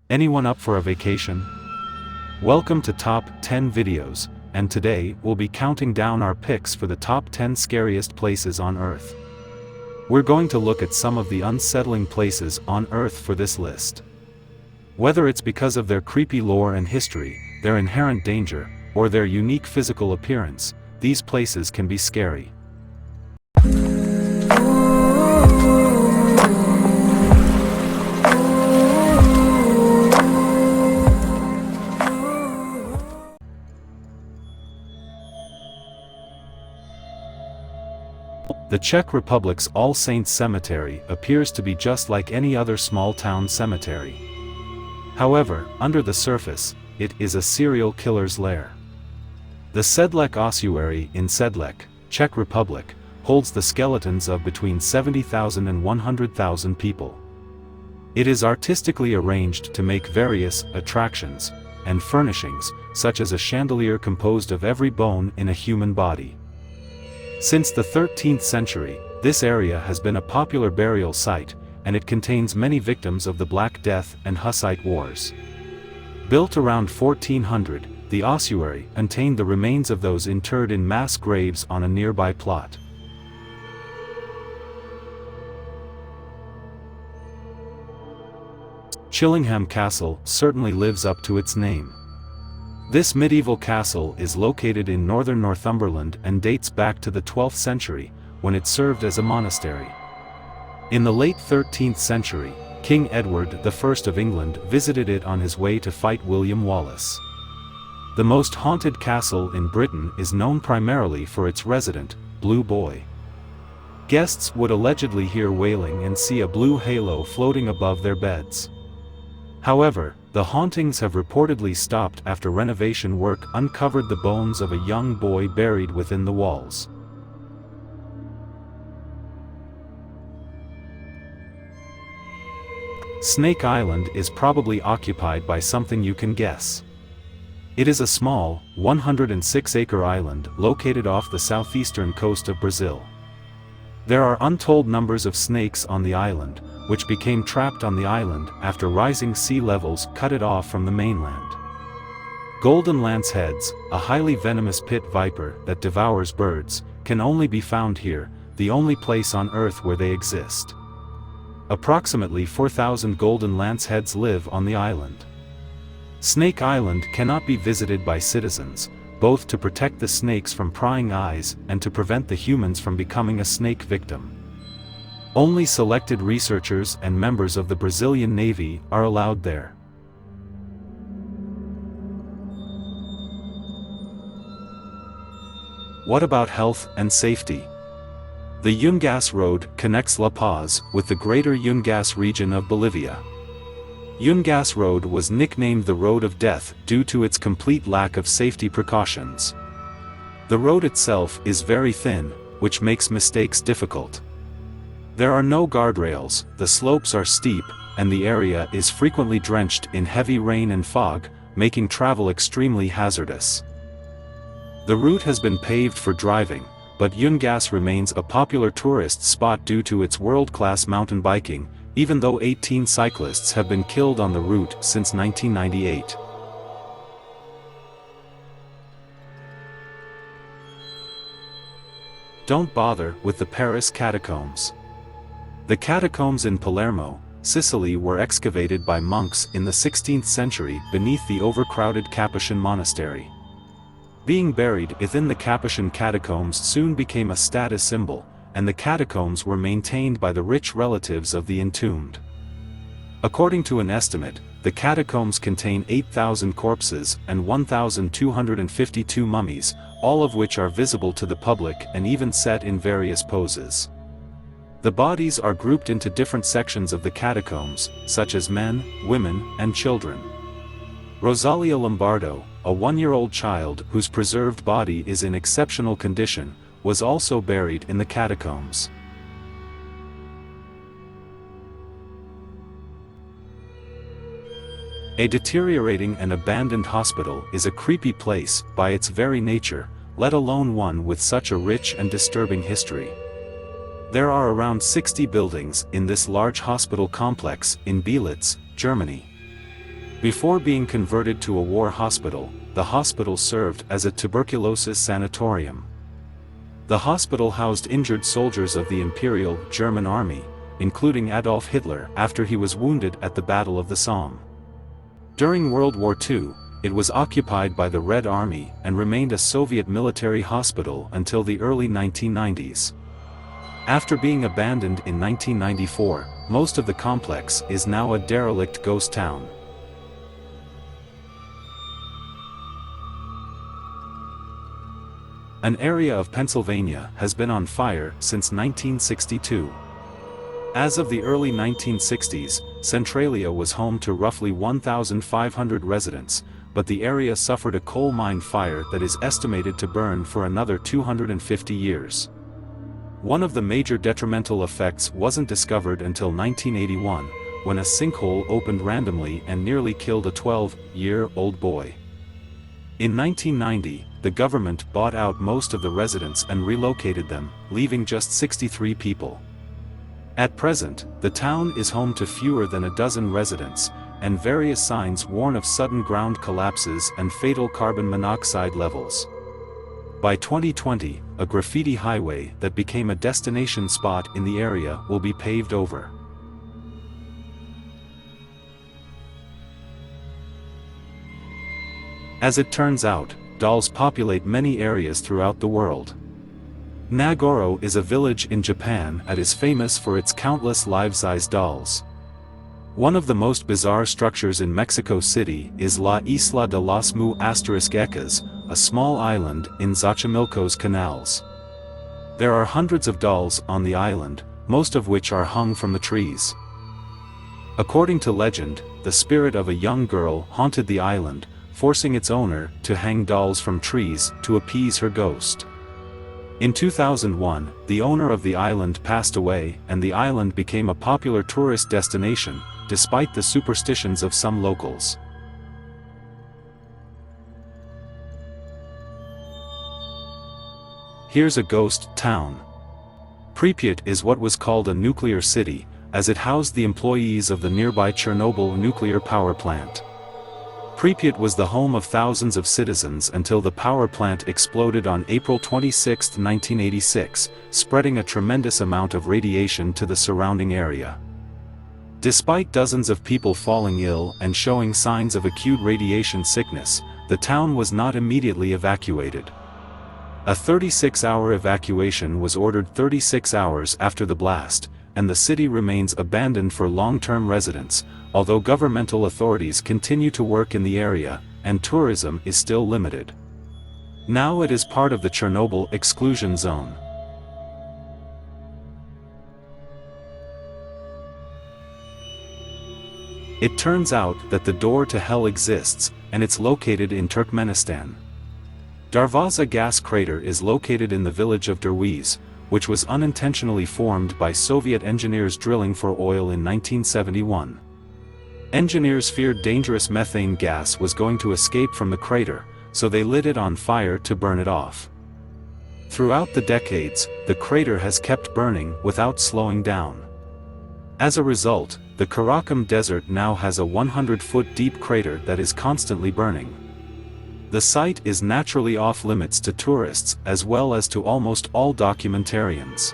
Anyone up for a vacation? Welcome to Top 10 Videos, and today we'll be counting down our picks for the top 10 scariest places on Earth. We're going to look at some of the unsettling places on Earth for this list. Whether it's because of their creepy lore and history, their inherent danger, or their unique physical appearance, these places can be scary. The Czech Republic's All Saints Cemetery appears to be just like any other small-town cemetery. However, under the surface, it is a serial killer's lair. The Sedlec ossuary in Sedlec, Czech Republic, holds the skeletons of between 70,000 and 100,000 people. It is artistically arranged to make various attractions and furnishings, such as a chandelier composed of every bone in a human body. Since the 13th century, this area has been a popular burial site, and it contains many victims of the Black Death and Hussite Wars. Built around 1400, the ossuary contained the remains of those interred in mass graves on a nearby plot. Chillingham Castle certainly lives up to its name. This medieval castle is located in northern Northumberland and dates back to the 12th century, when it served as a monastery. In the late 13th century, King Edward I of England visited it on his way to fight William Wallace. The most haunted castle in Britain is known primarily for its resident, Blue Boy. Guests would allegedly hear wailing and see a blue halo floating above their beds. However, the hauntings have reportedly stopped after renovation work uncovered the bones of a young boy buried within the walls. Snake Island is probably occupied by something you can guess. It is a small, 106-acre island located off the southeastern coast of Brazil. There are untold numbers of snakes on the island, which became trapped on the island after rising sea levels cut it off from the mainland. Golden lanceheads, a highly venomous pit viper that devours birds, can only be found here, the only place on Earth where they exist. Approximately 4,000 golden lanceheads live on the island. Snake Island cannot be visited by citizens, both to protect the snakes from prying eyes and to prevent the humans from becoming a snake victim. Only selected researchers and members of the Brazilian Navy are allowed there. What about health and safety? The Yungas Road connects La Paz with the greater Yungas region of Bolivia. Yungas Road was nicknamed the Road of Death due to its complete lack of safety precautions. The road itself is very thin, which makes mistakes difficult. There are no guardrails, the slopes are steep, and the area is frequently drenched in heavy rain and fog, making travel extremely hazardous. The route has been paved for driving, but Yungas remains a popular tourist spot due to its world-class mountain biking, even though 18 cyclists have been killed on the route since 1998. Don't bother with the Paris Catacombs. The catacombs in Palermo, Sicily were excavated by monks in the 16th century beneath the overcrowded Capuchin monastery. Being buried within the Capuchin catacombs soon became a status symbol, and the catacombs were maintained by the rich relatives of the entombed. According to an estimate, the catacombs contain 8,000 corpses and 1,252 mummies, all of which are visible to the public and even set in various poses. The bodies are grouped into different sections of the catacombs, such as men, women, and children. Rosalia Lombardo, a one-year-old child whose preserved body is in exceptional condition, was also buried in the catacombs. A deteriorating and abandoned hospital is a creepy place by its very nature, let alone one with such a rich and disturbing history. There are around 60 buildings in this large hospital complex in Belitz, Germany. Before being converted to a war hospital, the hospital served as a tuberculosis sanatorium. The hospital housed injured soldiers of the Imperial German Army, including Adolf Hitler after he was wounded at the Battle of the Somme. During World War II, it was occupied by the Red Army and remained a Soviet military hospital until the early 1990s. After being abandoned in 1994, most of the complex is now a derelict ghost town. An area of Pennsylvania has been on fire since 1962. As of the early 1960s, Centralia was home to roughly 1,500 residents, but the area suffered a coal mine fire that is estimated to burn for another 250 years. One of the major detrimental effects wasn't discovered until 1981, when a sinkhole opened randomly and nearly killed a 12-year-old boy. In 1990, the government bought out most of the residents and relocated them, leaving just 63 people. At present, the town is home to fewer than a dozen residents, and various signs warn of sudden ground collapses and fatal carbon monoxide levels. By 2020, a graffiti highway that became a destination spot in the area will be paved over. As it turns out, dolls populate many areas throughout the world. Nagoro is a village in Japan that is famous for its countless life-size dolls. One of the most bizarre structures in Mexico City is La Isla de las Mu**Ecas, a small island in Xochimilco's canals. There are hundreds of dolls on the island, most of which are hung from the trees. According to legend, the spirit of a young girl haunted the island, forcing its owner to hang dolls from trees to appease her ghost. In 2001, the owner of the island passed away and the island became a popular tourist destination, despite the superstitions of some locals. Here's a ghost town. Pripyat is what was called a nuclear city, as it housed the employees of the nearby Chernobyl nuclear power plant. Pripyat was the home of thousands of citizens until the power plant exploded on April 26, 1986, spreading a tremendous amount of radiation to the surrounding area. Despite dozens of people falling ill and showing signs of acute radiation sickness, the town was not immediately evacuated. A 36-hour evacuation was ordered 36 hours after the blast, and the city remains abandoned for long-term residents, although governmental authorities continue to work in the area, and tourism is still limited. Now it is part of the Chernobyl exclusion zone. It turns out that the door to hell exists, and it's located in Turkmenistan. Darvaza gas crater is located in the village of Derwiz, which was unintentionally formed by Soviet engineers drilling for oil in 1971. Engineers feared dangerous methane gas was going to escape from the crater, so they lit it on fire to burn it off. Throughout the decades, the crater has kept burning without slowing down. As a result, the Karakum Desert now has a 100-foot deep crater that is constantly burning. The site is naturally off-limits to tourists as well as to almost all documentarians.